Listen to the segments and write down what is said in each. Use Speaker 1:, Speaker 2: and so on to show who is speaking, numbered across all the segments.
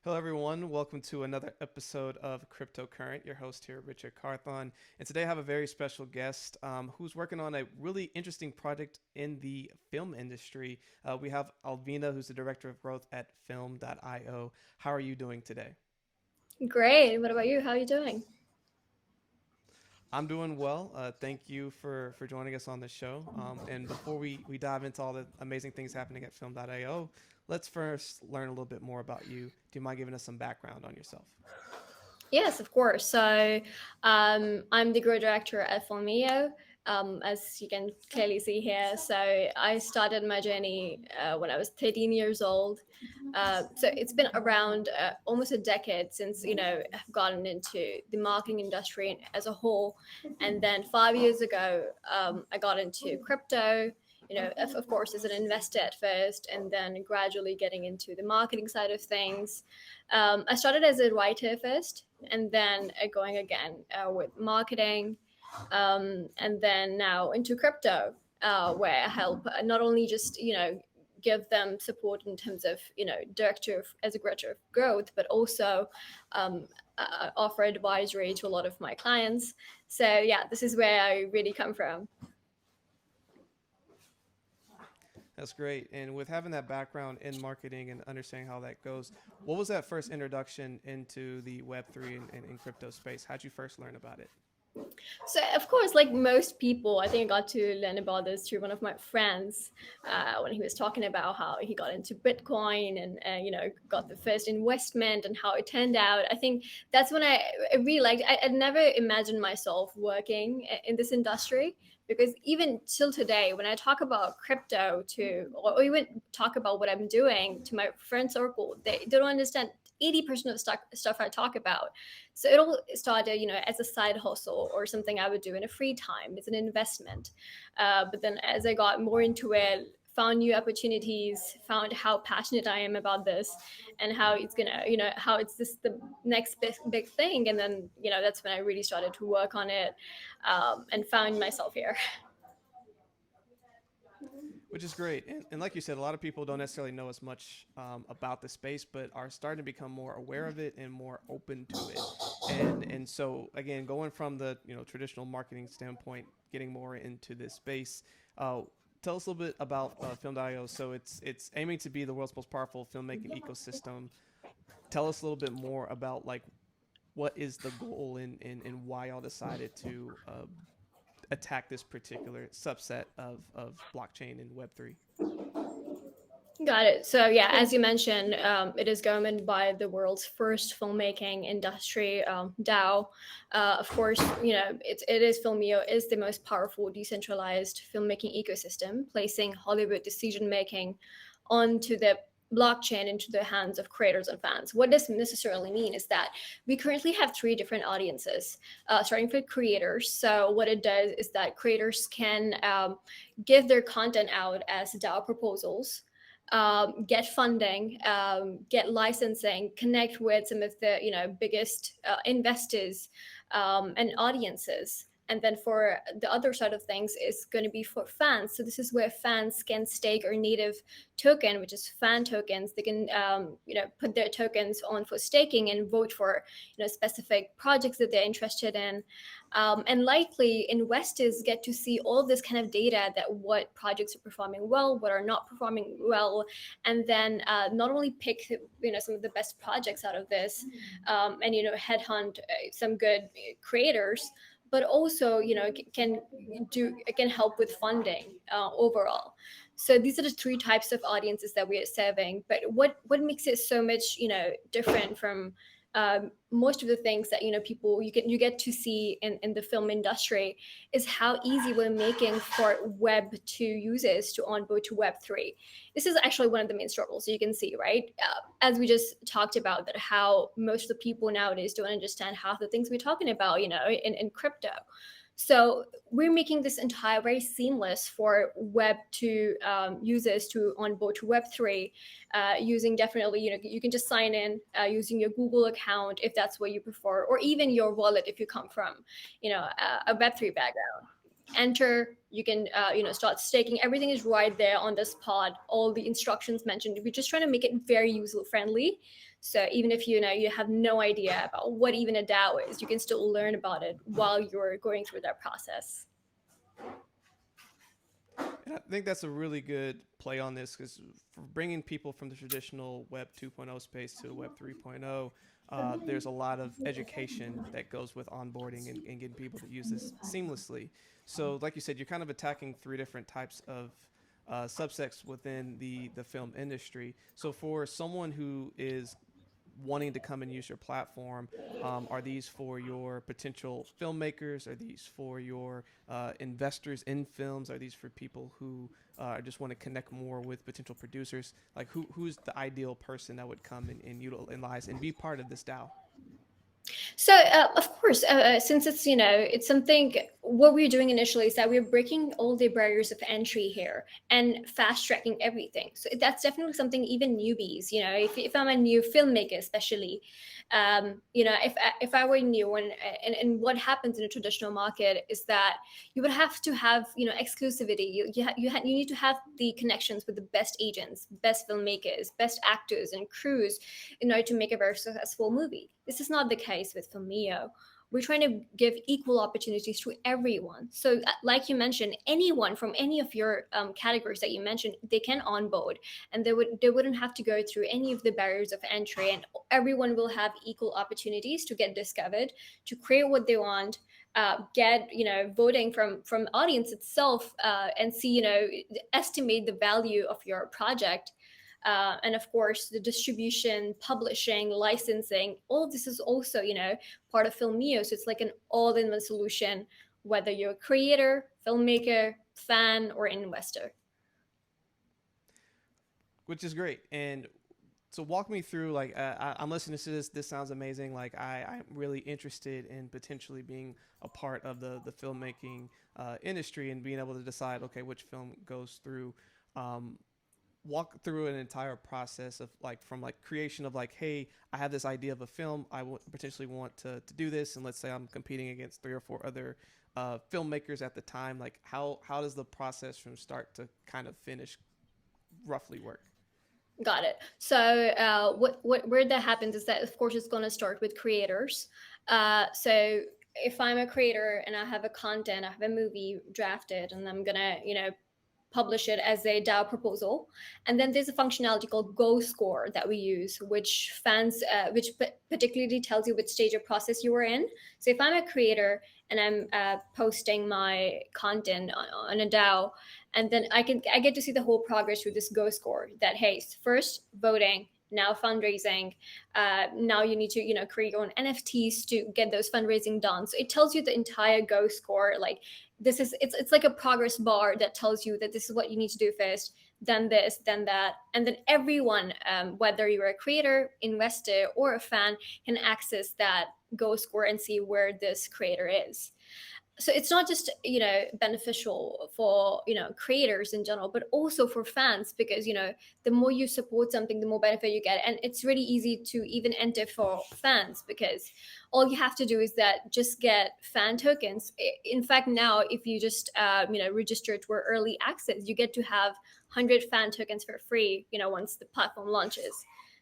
Speaker 1: Hello, everyone. Welcome to another episode of Cryptocurrent. Your host here, Richard Carthon. And today I have a very special guest who's working on a really interesting project in the film industry. We have Alveena, who's the director of growth at film.io. How are you doing today?
Speaker 2: Great. What about you? How are you doing?
Speaker 1: I'm doing well. Thank you for joining us on the show. And before we dive into all the amazing things happening at film.io, let's first learn a little bit more about you. Do you mind giving us some background on yourself?
Speaker 2: Yes, of course. I'm the growth director at Filmio, as you can clearly see here. So I started my journey when I was 13 years old. So it's been around almost a decade since I've gotten into the marketing industry as a whole, and then 5 years ago I got into crypto. Of course, as an investor at first, and then gradually getting into the marketing side of things. I started as a writer first, and then going again with marketing, and then now into crypto, where I help not only just give them support in terms of director as a director of growth, but also offer advisory to a lot of my clients. So yeah, this is where I really come from.
Speaker 1: That's great. And with having that background in marketing and understanding how that goes, what was that first introduction into the Web3 and crypto space? How'd you first learn about it?
Speaker 2: So of course, like most people, I think I got to learn about this through one of my friends when he was talking about how he got into Bitcoin and got the first investment and how it turned out. I think that's when I really liked. I'd never imagined myself working in this industry, because even till today, when I talk about crypto to, or even talk about what I'm doing to my friend circle, they don't understand 80% of stuff I talk about. So it all started, as a side hustle or something I would do in a free time. It's an investment. But then as I got more into it, found new opportunities, found how passionate I am about this, and how it's gonna, how it's just the next big thing. And then, that's when I really started to work on it, and found myself here.
Speaker 1: Which is great. And like you said, a lot of people don't necessarily know as much about the space, but are starting to become more aware of it and more open to it. And so again, going from the traditional marketing standpoint, getting more into this space. Uh, Tell us a little bit about Film.io. So it's aiming to be the world's most powerful filmmaking ecosystem. Tell us a little bit more about like what is the goal and why y'all decided to attack this particular subset of blockchain and Web3.
Speaker 2: Got it. So yeah, as you mentioned, it is governed by the world's first filmmaking industry, DAO. Of course, it is Filmio is the most powerful decentralized filmmaking ecosystem, placing Hollywood decision making onto the blockchain into the hands of creators and fans. What does necessarily mean is that we currently have three different audiences, starting with creators. So what it does is that creators can give their content out as DAO proposals, get funding, get licensing, connect with some of the biggest investors and audiences. And then for the other side of things is going to be for fans. So this is where fans can stake or native token, which is fan tokens. They can put their tokens on for staking and vote for specific projects that they're interested in. And likely investors get to see all this kind of data, that what projects are performing well, what are not performing well, and then not only pick some of the best projects out of this, and headhunt some good creators, but also can help with funding overall. So these are the three types of audiences that we are serving. But what makes it so much different from most of the things that people you get to see in the film industry, is how easy we're making for Web 2 users to onboard to Web 3. This is actually one of the main struggles. So you can see, right, as we just talked about, that how most of the people nowadays don't understand half the things we're talking about, in crypto. So we're making this entire very seamless for Web 2 users to onboard to Web 3, using, definitely, you can just sign in using your Google account if that's what you prefer, or even your wallet if you come from a Web 3 background. enter, you can start staking. Everything is right there on the spot, all the instructions mentioned. We're just trying to make it very user friendly, so even if you have no idea about what even a DAO is, you can still learn about it while you're going through that process.
Speaker 1: And I think that's a really good play on this because for bringing people from the traditional Web 2.0 space to Web 3.0, there's a lot of education that goes with onboarding and getting people to use this seamlessly. So, like you said, you're kind of attacking three different types of subsects within the film industry. So, for someone who is wanting to come and use your platform, are these for your potential filmmakers? Are these for your investors in films? Are these for people who just want to connect more with potential producers? Like who's the ideal person that would come and utilize and be part of this DAO?
Speaker 2: So of course, since it's something, what we're doing initially is that we're breaking all the barriers of entry here and fast tracking everything. So that's definitely something even newbies, if I'm a new filmmaker, especially, if I were new, and what happens in a traditional market is that you would have to have exclusivity. You need to have the connections with the best agents, best filmmakers, best actors and crews in order to make a very successful movie. This is not the case with Filmio. We're trying to give equal opportunities to everyone. So, like you mentioned, anyone from any of your categories that you mentioned, they can onboard, and they wouldn't have to go through any of the barriers of entry, and everyone will have equal opportunities to get discovered, to create what they want, get voting from audience itself, and see estimate the value of your project, and of course the distribution, publishing, licensing. All of this is also part of Filmio. So it's like an all-in-one solution, whether you're a creator, filmmaker, fan, or investor.
Speaker 1: Which is great. And so walk me through like I'm listening to this. This sounds amazing. Like I'm really interested in potentially being a part of the filmmaking industry and being able to decide okay which film goes through. Walk through an entire process of like from like creation of like hey I have this idea of a film potentially want to do this, and let's say I'm competing against three or four other filmmakers at the time. Like how does the process from start to kind of finish roughly work?
Speaker 2: Got it. So what where that happens is that of course it's going to start with creators. So if I'm a creator and I have a content, I have a movie drafted, and I'm gonna publish it as a DAO proposal. And then there's a functionality called Go Score that we use, which which particularly tells you which stage of process you are in. So if I'm a creator and I'm posting my content on a DAO, and then I get to see the whole progress through this Go Score. That hey, first voting, now fundraising, now you need to create your own NFTs to get those fundraising done. So it tells you the entire Go Score, like this is it's like a progress bar that tells you that this is what you need to do first, then this, then that, and then everyone, whether you're a creator, investor, or a fan, can access that Go Score and see where this creator is. So it's not just beneficial for creators in general, but also for fans, because the more you support something, the more benefit you get. And it's really easy to even enter for fans, because all you have to do is that just get fan tokens. In fact, now if you just register to early access, you get to have 100 fan tokens for free once the platform launches.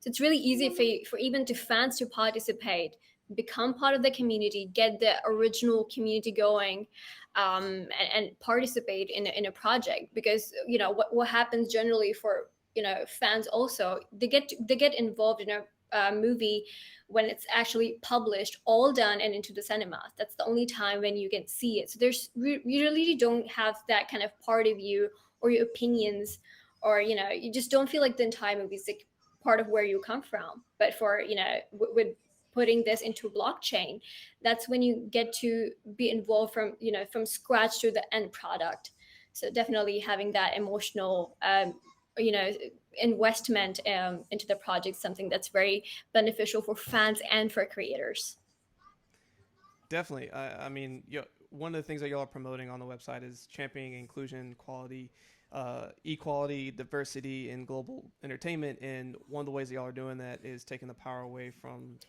Speaker 2: So it's really easy for even to fans to participate, become part of the community, get the original community going, and participate in a project. Because what happens generally for fans also, they get involved in a movie when it's actually published, all done, and into the cinema. That's the only time when you can see it. So you really don't have that kind of part of you or your opinions, or you just don't feel like the entire movie is like part of where you come from. But for with putting this into blockchain, that's when you get to be involved from scratch to the end product. So definitely having that emotional you know investment into the project, something that's very beneficial for fans and for creators.
Speaker 1: Definitely. I mean, one of the things that y'all are promoting on the website is championing inclusion, quality, equality, diversity in global entertainment. And one of the ways that y'all are doing that is taking the power away from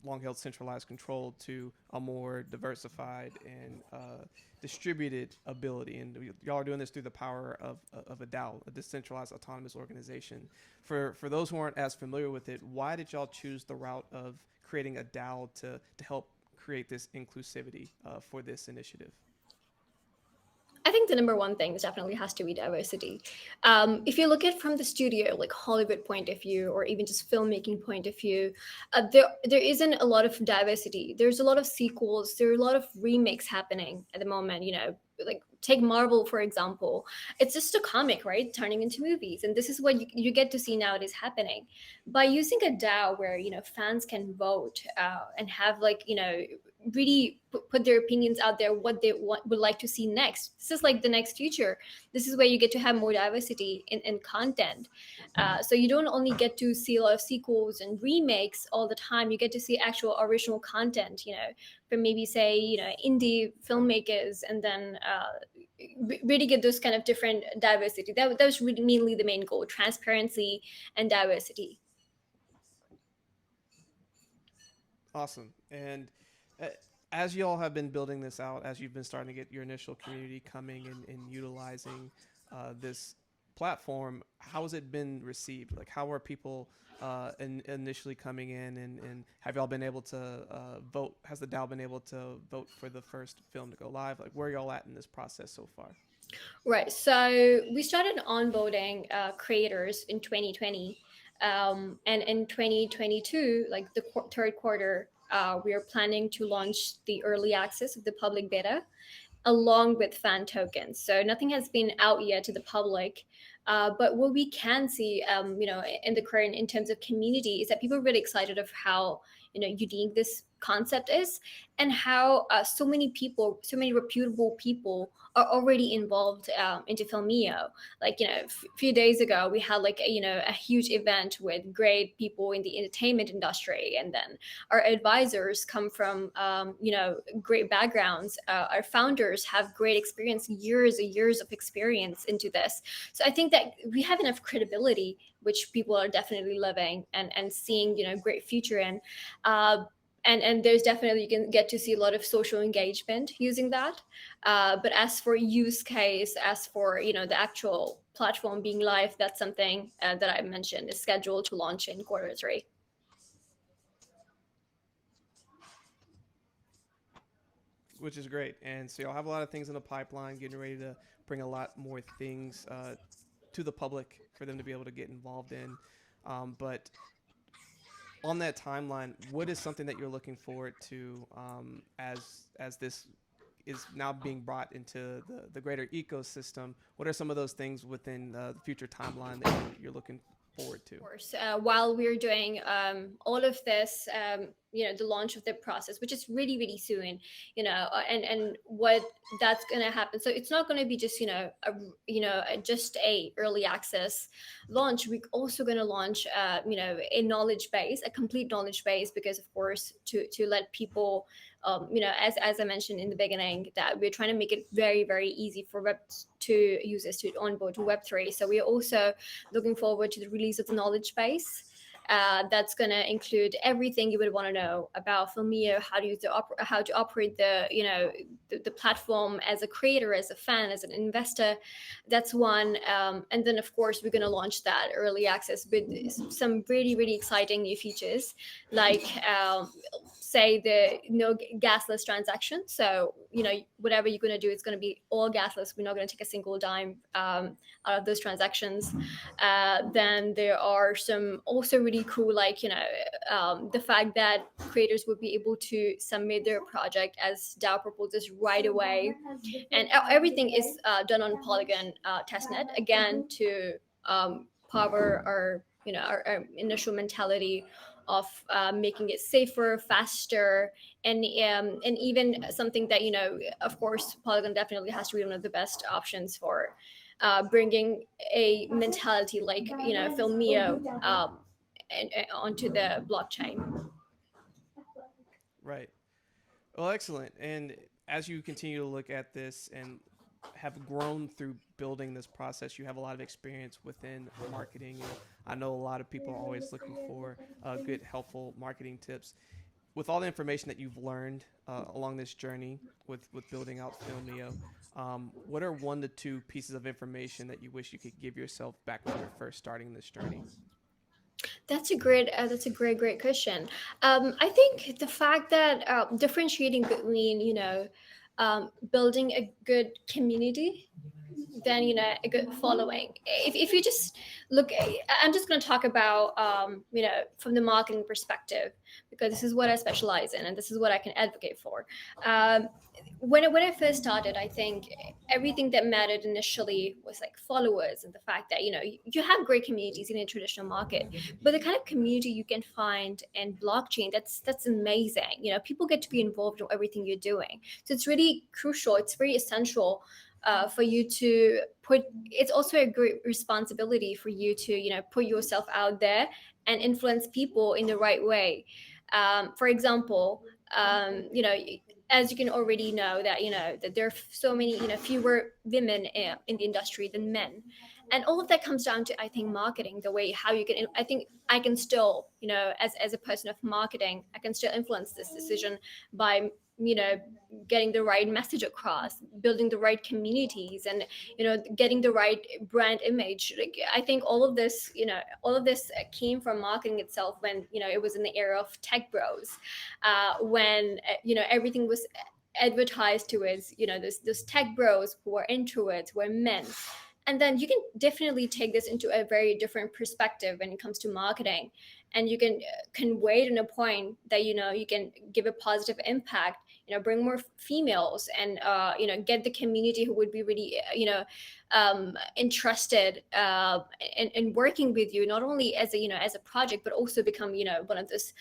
Speaker 1: long held centralized control to a more diversified and distributed ability. And y'all are doing this through the power of a DAO, a decentralized autonomous organization. For those who aren't as familiar with it, why did y'all choose the route of creating a DAO to help create this inclusivity for this initiative?
Speaker 2: I think the number one thing is definitely has to be diversity. If you look at from the studio, like Hollywood point of view, or even just filmmaking point of view, there isn't a lot of diversity. There's a lot of sequels. There are a lot of remakes happening at the moment. You know, like take Marvel for example. It's just a comic, right, turning into movies, and this is what you get to see nowadays happening by using a DAO where fans can vote and have like really put their opinions out there, what they would like to see next. This is like the next future. This is where you get to have more diversity in content. So you don't only get to see a lot of sequels and remakes all the time. You get to see actual original content, from maybe say indie filmmakers, and then really get those kind of different diversity. That was really mainly the main goal: transparency and diversity.
Speaker 1: Awesome. And uh, as you all have been building this out, as you've been starting to get your initial community coming and utilizing this platform, how has it been received? Like, how are people initially coming in, and have y'all been able to vote? Has the DAO been able to vote for the first film to go live? Like, where are y'all at in this process so far?
Speaker 2: Right. So we started onboarding creators in 2020. And in 2022, like the third quarter, we are planning to launch the early access of the public beta along with fan tokens. So nothing has been out yet to the public. But what we can see, in the current in terms of community, is that people are really excited of how unique this concept is, and how so many people, so many reputable people are already involved into Filmio. Like few days ago, we had like a huge event with great people in the entertainment industry, and then our advisors come from great backgrounds. Our founders have great experience, years and years of experience into this. So I think that we have enough credibility, which people are definitely loving and seeing great future in. uh, and there's definitely, you can get to see a lot of social engagement using that. But as for use case, as for the actual platform being live, that's something that I mentioned is scheduled to launch in quarter 3.
Speaker 1: Which is great. And so y'all have a lot of things in the pipeline, getting ready to bring a lot more things to the public for them to be able to get involved in. But on that timeline, what is something that you're looking forward to as this is now being brought into the greater ecosystem? What are some of those things within the future timeline that you're looking forward to?
Speaker 2: Of course, while we're doing all of this, the launch of the process, which is really, really soon, and what that's going to happen. So it's not going to be just, just a early access launch. We're also going to launch, a knowledge base, a complete knowledge base, because of course, to let people, as I mentioned in the beginning, that we're trying to make it very, very easy for Web2 users to onboard to Web3. So we're also looking forward to the release of the knowledge base. That's going to include everything you would want to know about Filmio, how to use how to operate the platform as a creator, as a fan, as an investor. That's one. And then of course we're going to launch that early access with some really, really exciting new features, like say the no gasless transaction. So whatever you're going to do, it's going to be all gasless. We're not going to take a single dime out of those transactions. Then there are some also really cool, like the fact that creators would be able to submit their project as DAO proposals right away, and everything is done on Polygon testnet, again to power our our initial mentality of making it safer, faster, and even something that of course, Polygon definitely has to be one of the best options for bringing a mentality like Filmio onto the blockchain.
Speaker 1: Right. Well, excellent. And as you continue to look at this and have grown through building this process, you have a lot of experience within marketing. And I know a lot of people are always looking for good, helpful marketing tips. with all the information that you've learned along this journey with building out Filmio, what are 1 to 2 pieces of information that you wish you could give yourself back when you were first starting this journey?
Speaker 2: That's a great question. I think the fact that differentiating between building a good community than a good following. If you just look, I'm just going to talk about from the marketing perspective, because this is what I specialize in and this is what I can advocate for. um, when I first started, I think everything that mattered initially was like followers, and the fact that you have great communities in a traditional market, but the kind of community you can find in blockchain, that's amazing. People get to be involved in everything you're doing, so it's really crucial, it's very essential for you to put. It's also a great responsibility for you to put yourself out there and influence people in the right way. For example, as you can already know that that there are so many fewer women in the industry than men, and all of that comes down to, I think, marketing, the way how you can. I think I can still, as a person of marketing, I can still influence this decision by you know getting the right message across, building the right communities, and getting the right brand image. Like, I think all of this came from marketing itself, when it was in the era of tech bros, when everything was advertised to as those tech bros who are introverts, were men. And then you can definitely take this into a very different perspective when it comes to marketing, and you can convey it in a point that you can give a positive impact, bring more females, and get the community who would be really interested in working with you, not only as a as a project, but also become one of those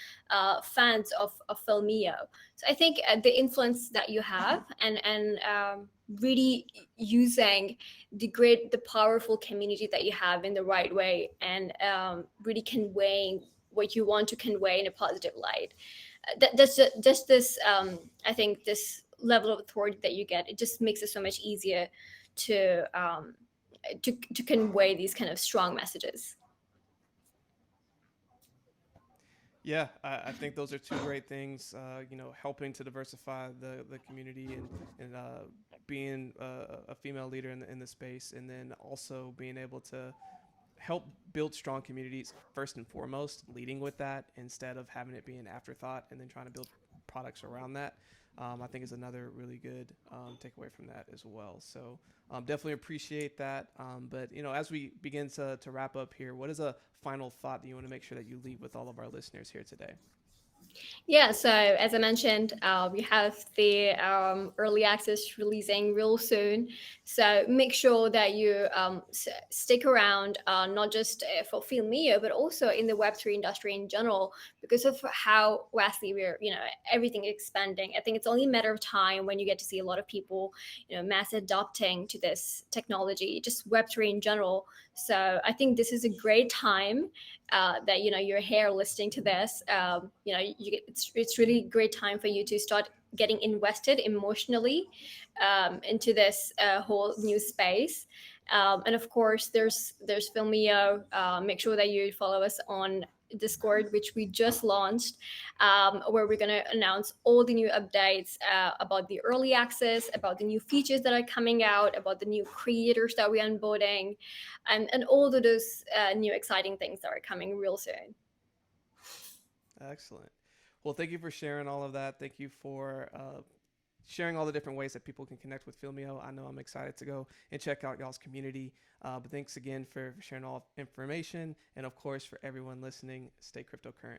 Speaker 2: fans of Filmio. So I think the influence that you have, and really using the powerful community that you have in the right way, and really conveying what you want to convey in a positive light. That's just this. I think this level of authority that you get, it just makes it so much easier to to convey these kind of strong messages.
Speaker 1: Yeah, I think those are two great things. Helping to diversify the community, and being a female leader in the space, and then also being able to help build strong communities first and foremost, leading with that instead of having it be an afterthought and then trying to build products around that. I think is another really good takeaway from that as well. So definitely appreciate that. But as we begin to wrap up here, what is a final thought that you want to make sure that you leave with all of our listeners here today?
Speaker 2: Yeah, so as I mentioned, we have the early access releasing real soon. So make sure that you stick around, not just for Filmio, but also in the Web3 industry in general, because of how vastly everything expanding. I think it's only a matter of time when you get to see a lot of people, mass adopting to this technology, just Web3 in general. So I think this is a great time that you're here listening to this. It's really great time for you to start getting invested emotionally into this whole new space. And of course, there's Filmio. Make sure that you follow us on Discord, which we just launched, where we're going to announce all the new updates about the early access, about the new features that are coming out, about the new creators that we're onboarding, and all of those new exciting things that are coming real soon.
Speaker 1: Excellent. Well, thank you for sharing all of that. Thank you for sharing all the different ways that people can connect with Filmio. I know I'm excited to go and check out y'all's community. But thanks again for sharing all information. And of course, for everyone listening, stay cryptocurrent.